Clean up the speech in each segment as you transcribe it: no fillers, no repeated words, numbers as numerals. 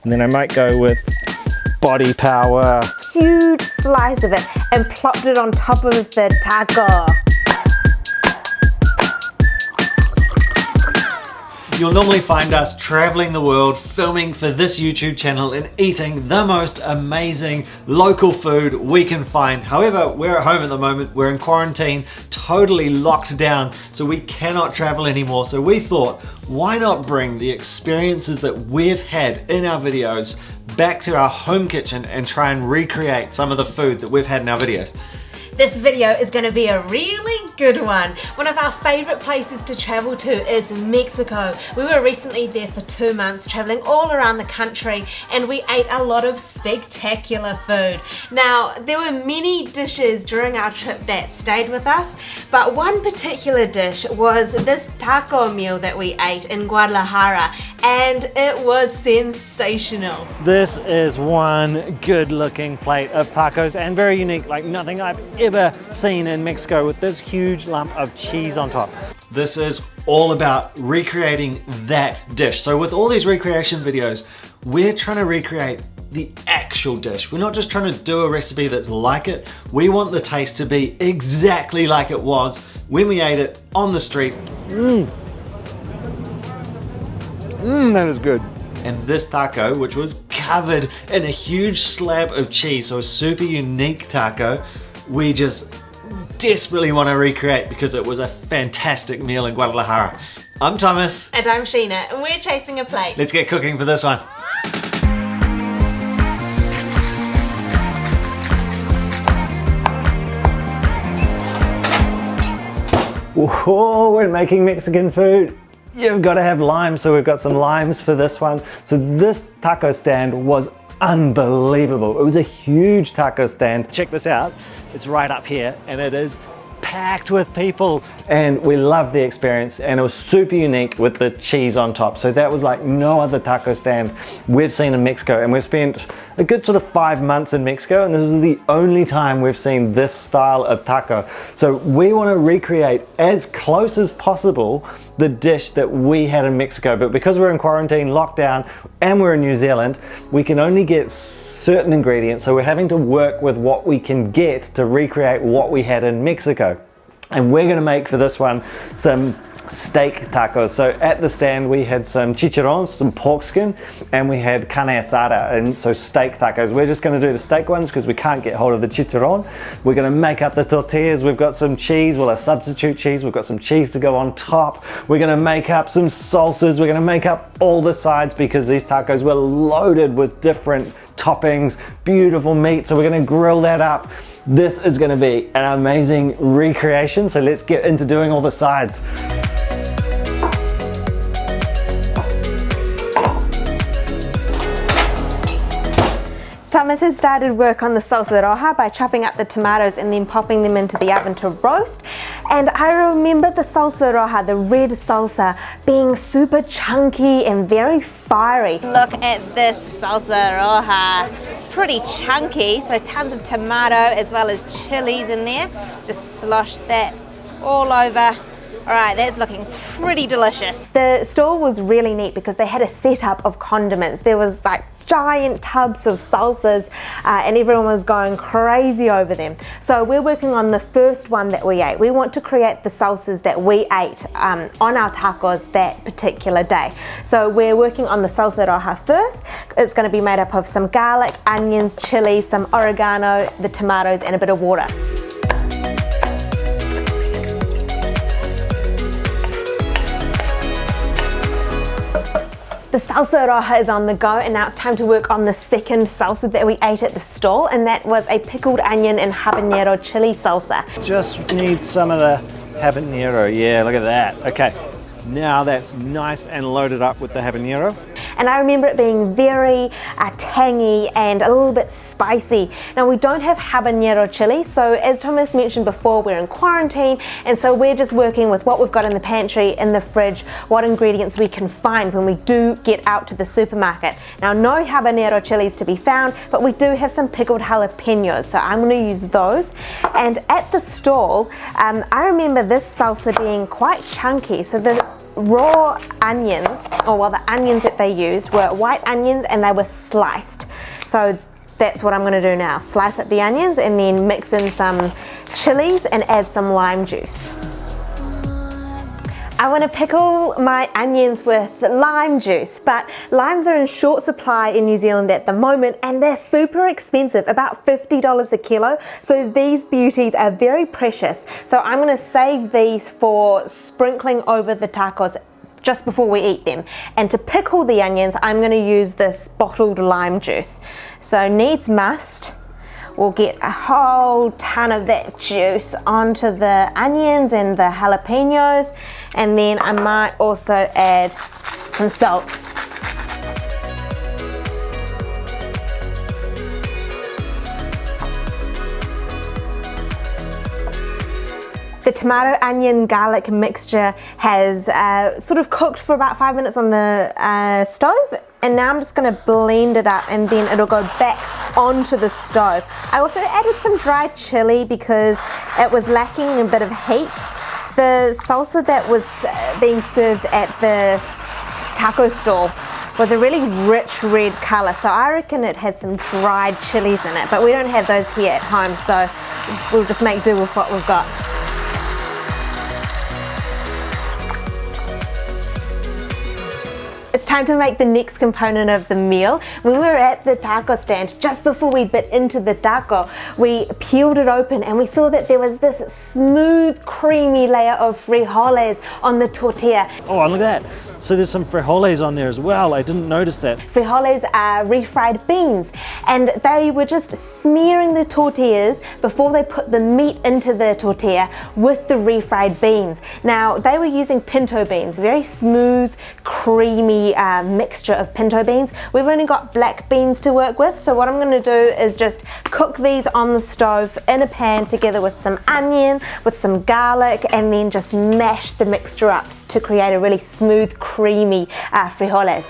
And then I might go with body power. Huge slice of it and plopped it on top of the taco. You'll normally find us traveling the world, filming for this YouTube channel and eating the most amazing local food we can find. However, we're at home at the moment, we're in quarantine, totally locked down, so we cannot travel anymore. So we thought, why not bring the experiences that we've had in our videos back to our home kitchen and try and recreate some of the food that we've had in our videos. This video is going to be a really good one. One of our favorite places to travel to is Mexico. We were recently there for 2 months, traveling all around the country, and we ate a lot of spectacular food. Now, there were many dishes during our trip that stayed with us, but one particular dish was this taco meal that we ate in Guadalajara, and it was sensational. This is one good looking plate of tacos and very unique, like nothing I've ever seen in Mexico, with this huge lump of cheese on top. This is all about recreating that dish. So with all these recreation videos, we're trying to recreate the actual dish. We're not just trying to do a recipe that's like it. We want the taste to be exactly like it was when we ate it on the street. That is good. And this taco, which was covered in a huge slab of cheese, so a super unique taco, we just desperately want to recreate because it was a fantastic meal in Guadalajara. I'm Thomas. And I'm Sheena, and we're chasing a plate. Let's get cooking for this one. Whoa, we're making Mexican food. You've got to have limes, so we've got some limes for this one. So this taco stand was unbelievable. It was a huge taco stand. Check this out. It's right up here and it is packed with people, and we loved the experience, and it was super unique with the cheese on top. So that was like no other taco stand we've seen in Mexico, and we've spent a good sort of 5 months in Mexico, and this is the only time we've seen this style of taco. So we want to recreate as close as possible the dish that we had in Mexico, but because we're in quarantine, lockdown, and we're in New Zealand, we can only get certain ingredients, so we're having to work with what we can get to recreate what we had in Mexico. And we're gonna make for this one some steak tacos. So at the stand we had some chicharrones, some pork skin, and we had carne asada, and so steak tacos. We're just gonna do the steak ones because we can't get hold of the chicharron. We're gonna make up the tortillas. We've got some cheese, well, a substitute cheese. We've got some cheese to go on top. We're gonna make up some salsas. We're gonna make up all the sides because these tacos were loaded with different toppings, beautiful meat. So we're gonna grill that up. This is gonna be an amazing recreation. So let's get into doing all the sides. Thomas has started work on the salsa roja by chopping up the tomatoes and then popping them into the oven to roast. And I remember the salsa roja, the red salsa, being super chunky and very fiery. Look at this salsa roja. Pretty chunky, so tons of tomato as well as chilies in there. Just slosh that all over. All right, that's looking pretty delicious. The stall was really neat because they had a setup of condiments. There was like giant tubs of salsas and everyone was going crazy over them. So we're working on the first one that we ate. We want to create the salsas that we ate on our tacos that particular day. So we're working on the salsa roja first. It's going to be made up of some garlic, onions, chili, some oregano, the tomatoes, and a bit of water. The salsa roja is on the go, and now it's time to work on the second salsa that we ate at the stall, and that was a pickled onion and habanero chili salsa. Just need some of the habanero. Yeah, look at that. Okay, now that's nice and loaded up with the habanero. And I remember it being very tangy and a little bit spicy. Now we don't have habanero chili, so as Thomas mentioned before, we're in quarantine, and so we're just working with what we've got in the pantry, in the fridge, what ingredients we can find when we do get out to the supermarket. Now no habanero chilies to be found, but we do have some pickled jalapenos, so I'm going to use those. And at the stall, I remember this salsa being quite chunky, so the raw onions, or well, the onions that they used were white onions and they were sliced. So that's what I'm going to do now. Slice up the onions and then mix in some chilies and add some lime juice. I want to pickle my onions with lime juice, but limes are in short supply in New Zealand at the moment and they're super expensive, about $50 a kilo. So these beauties are very precious. So I'm going to save these for sprinkling over the tacos just before we eat them. And to pickle the onions, I'm going to use this bottled lime juice. So needs must. We'll get a whole ton of that juice onto the onions and the jalapenos, and then I might also add some salt. The tomato, onion, garlic mixture has sort of cooked for about 5 minutes on the stove, and now I'm just going to blend it up and then it'll go back onto the stove. I also added some dried chili because it was lacking a bit of heat. The salsa that was being served at the taco stall was a really rich red color, so I reckon it had some dried chilies in it, but we don't have those here at home, so we'll just make do with what we've got. It's time to make the next component of the meal. When we were at the taco stand, just before we bit into the taco, we peeled it open and we saw that there was this smooth, creamy layer of frijoles on the tortilla. Oh, look at that. So there's some frijoles on there as well. I didn't notice that. Frijoles are refried beans, and they were just smearing the tortillas before they put the meat into the tortilla with the refried beans. Now, they were using pinto beans, very smooth, creamy mixture of pinto beans. We've only got black beans to work with, so what I'm going to do is just cook these on the stove in a pan together with some onion, with some garlic, and then just mash the mixture up to create a really smooth, creamy frijoles.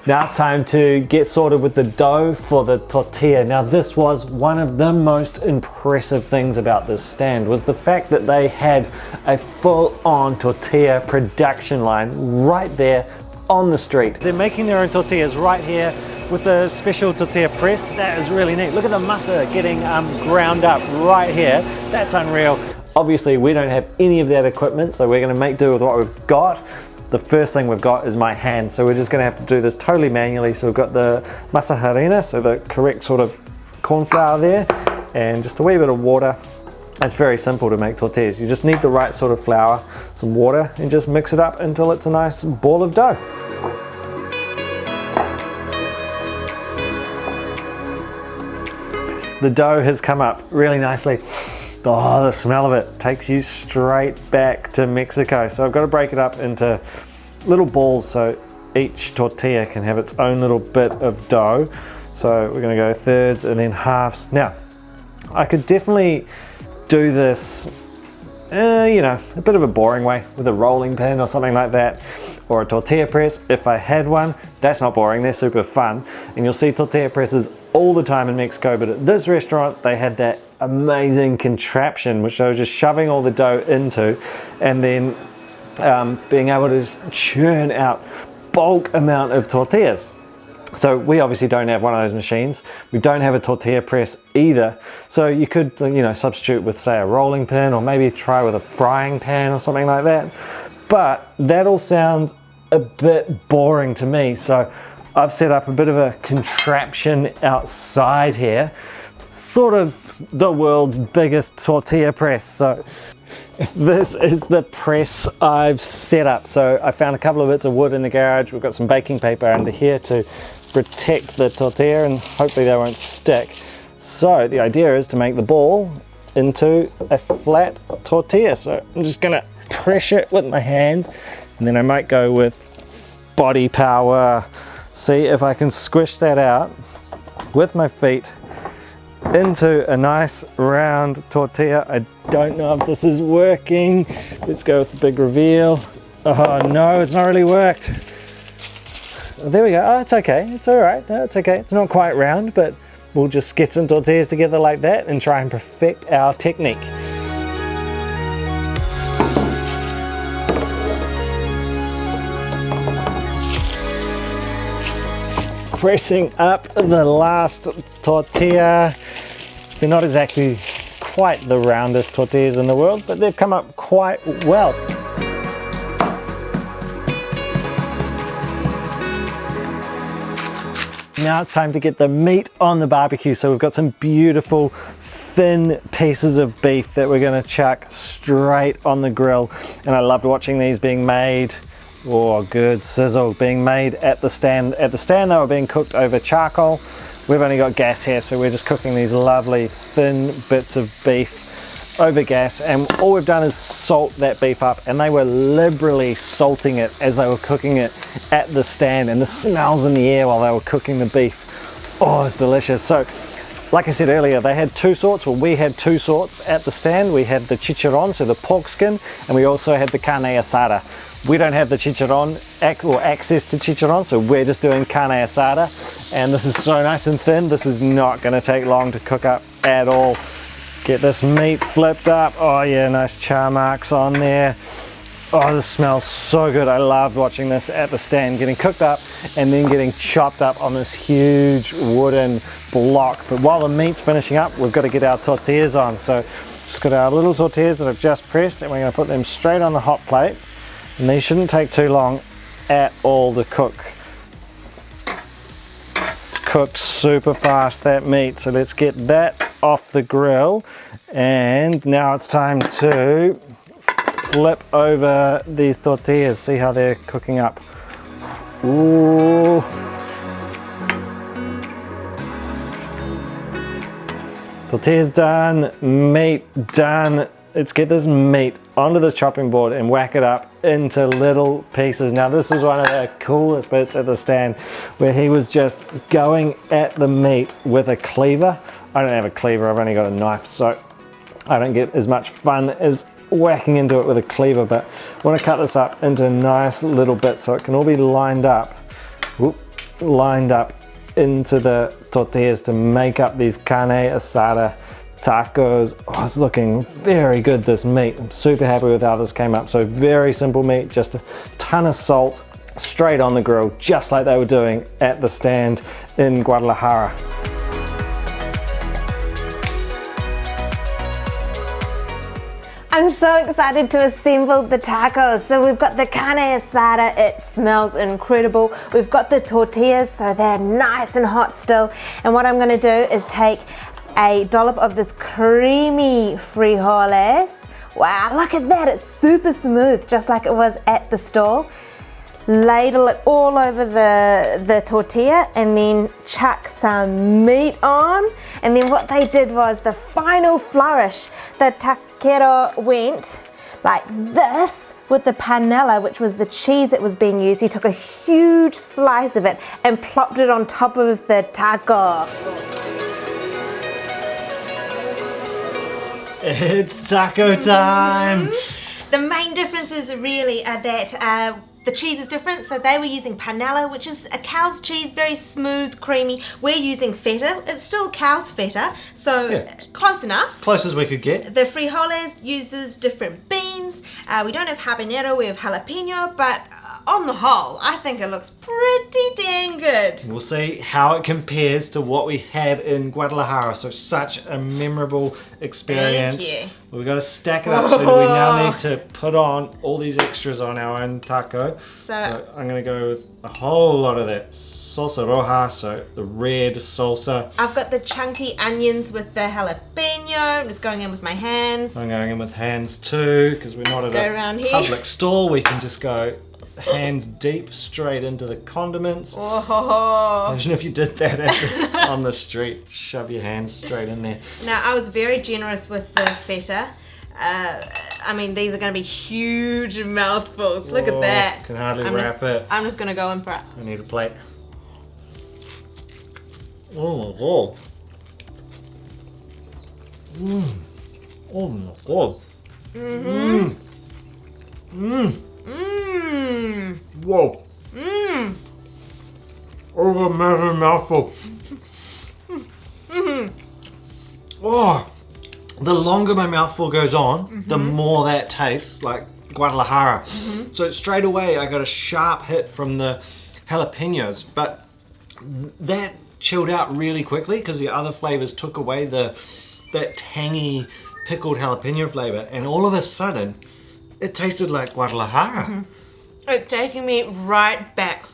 Now it's time to get sorted with the dough for the tortilla. Now this was one of the most impressive things about this stand, was the fact that they had a full-on tortilla production line right there on the street. They're making their own tortillas right here with a special tortilla press. That is really neat. Look at the masa getting ground up right here. That's unreal. Obviously we don't have any of that equipment, so we're going to make do with what we've got. The first thing we've got is my hand, so we're just going to have to do this totally manually. So we've got the masa harina, so the correct sort of corn flour there, and just a wee bit of water. It's very simple to make tortillas. You just need the right sort of flour, some water, and just mix it up until it's a nice ball of dough. The dough has come up really nicely. Oh, the smell of it takes you straight back to Mexico. So I've got to break it up into little balls so each tortilla can have its own little bit of dough. So we're going to go thirds and then halves. Now, I could definitely do this, you know, a bit of a boring way with a rolling pin or something like that, or a tortilla press if I had one. That's not boring, they're super fun. And you'll see tortilla presses all the time in Mexico, but at this restaurant they had that amazing contraption which they were just shoving all the dough into and then being able to churn out bulk amount of tortillas. So we obviously don't have one of those machines. We don't have a tortilla press either. So you could, you know, substitute with say a rolling pin, or maybe try with a frying pan or something like that. But that all sounds a bit boring to me. So I've set up a bit of a contraption outside here, sort of the world's biggest tortilla press. So this is the press I've set up. So I found a couple of bits of wood in the garage. We've got some baking paper under here to protect the tortilla and hopefully they won't stick. So the idea is to make the ball into a flat tortilla. So I'm just gonna press it with my hands, and then I might go with body power, see if I can squish that out with my feet into a nice round tortilla. I don't know if this is working. Let's go with the big reveal. Oh no, it's not really worked. There we go. Oh, it's okay. It's all right. No, it's okay. It's not quite round, but we'll just get some tortillas together like that and try and perfect our technique. pressing up the last tortilla. They're not exactly quite the roundest tortillas in the world, but they've come up quite well. Now it's time to get the meat on the barbecue. So we've got some beautiful thin pieces of beef that we're going to chuck straight on the grill. And I loved watching these being made. Oh, good sizzle being made at the stand. At the stand they were being cooked over charcoal. We've only got gas here, so we're just cooking these lovely thin bits of beef over gas, and all we've done is salt that beef up, and they were liberally salting it as they were cooking it at the stand, and the smells in the air while they were cooking the beef, oh, it's delicious. So like I said earlier, they had two sorts, or we had two sorts at the stand. We had the chicharron, so the pork skin, and we also had the carne asada. We don't have the chicharron or access to chicharron, so we're just doing carne asada, and this is so nice and thin. This is not going to take long to cook up at all. Get this meat flipped up. Oh yeah, nice char marks on there. Oh, this smells so good. I loved watching this at the stand, getting cooked up and then getting chopped up on this huge wooden block. But while the meat's finishing up, we've got to get our tortillas on. So just got our little tortillas that I've just pressed, and we're going to put them straight on the hot plate. And these shouldn't take too long at all to cook. Cooks super fast, that meat. So let's get that off the grill. And now it's time to flip over these tortillas. See how they're cooking up. Ooh. Tortillas done, meat done. Let's get this meat onto the chopping board and whack it up into little pieces. Now this is one of the coolest bits at the stand, where he was just going at the meat with a cleaver. I don't have a cleaver, I've only got a knife, so I don't get as much fun as whacking into it with a cleaver, but I want to cut this up into nice little bits so it can all be lined up, lined up into the tortillas to make up these carne asada tacos. Oh, it's looking very good, this meat. I'm super happy with how this came up. So very simple meat, just a ton of salt, straight on the grill, just like they were doing at the stand in Guadalajara. I'm so excited to assemble the tacos. So we've got the carne asada, it smells incredible. We've got the tortillas, so they're nice and hot still. And what I'm gonna do is take a dollop of this creamy frijoles. Wow, look at that, it's super smooth, just like it was at the stall. Ladle it all over the tortilla and then chuck some meat on. And then what they did was the final flourish. The taquero went like this with the panela, which was the cheese that was being used. He took a huge slice of it and plopped it on top of the taco. It's taco time! The main differences really are that the cheese is different. So they were using panela, which is a cow's cheese, very smooth, creamy. We're using feta. It's still cow's feta, so Yeah. close enough. Close as we could get. The frijoles uses different beans. We don't have habanero, we have jalapeno, but on the whole, I think it looks pretty dang good. We'll see how it compares to what we had in Guadalajara. So such a memorable experience. Thank you. We've got to stack it up, so we now need to put on all these extras on our own taco. So I'm going to go with a whole lot of that salsa roja, so the red salsa. I've got the chunky onions with the jalapeno. I'm just going in with my hands. I'm going in with hands too, because we're not at a public stall. We can just go hands deep straight into the condiments. Oh. Imagine if you did that on the street. Shove your hands straight in there. Now, I was very generous with the feta. I mean, these are going to be huge mouthfuls. Look at that. Can hardly wrap it. I'm just going to go in for it. I need a plate. Oh my god. Oh my god. Mm-hmm. Mmm. Mmm. Whoa. Mmm. Oh, a massive mouthful. Oh, the longer my mouthful goes on, the more that tastes like Guadalajara. So straight away I got a sharp hit from the jalapenos, but that chilled out really quickly because the other flavors took away that tangy pickled jalapeno flavor, and all of a sudden it tasted like Guadalajara. It's taking me right back.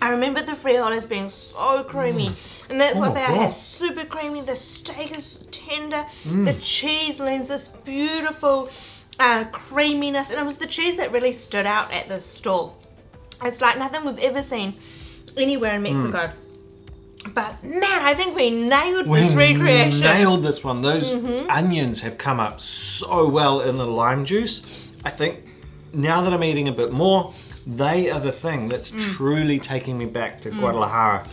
I remember the frijoles being so creamy, and that's what they are. It's super creamy. The steak is tender. The cheese lends this beautiful creaminess, and it was the cheese that really stood out at this stall. It's like nothing we've ever seen anywhere in Mexico. But man, I think we nailed this recreation. We nailed this one. Those onions have come up so well in the lime juice. I think now that I'm eating a bit more, they are the thing that's truly taking me back to Guadalajara.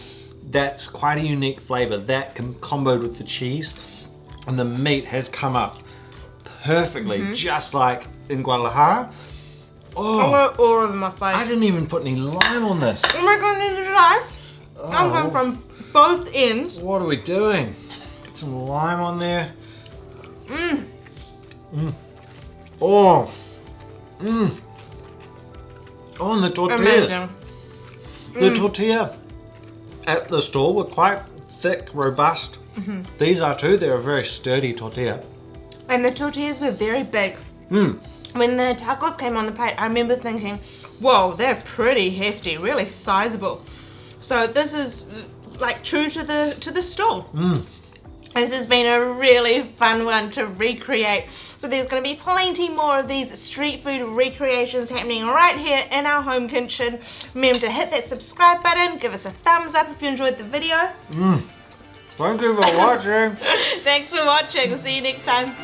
That's quite a unique flavor. That comboed with the cheese, and the meat has come up perfectly, just like in Guadalajara. Oh, I got all over my face. I didn't even put any lime on this. Oh my god, neither did I. I'm going from both ends. What are we doing? Get some lime on there. Oh. Oh, and the tortillas. Amazing. The tortilla at the store were quite thick, robust. These are too. They're a very sturdy tortilla. And the tortillas were very big. When the tacos came on the plate, I remember thinking, whoa, they're pretty hefty, really sizable. So this is like true to the stall. This has been a really fun one to recreate. So there's going to be plenty more of these street food recreations happening right here in our home kitchen. Remember to hit that subscribe button, give us a thumbs up if you enjoyed the video. Thank you for watching. Thanks for watching. We'll see you next time.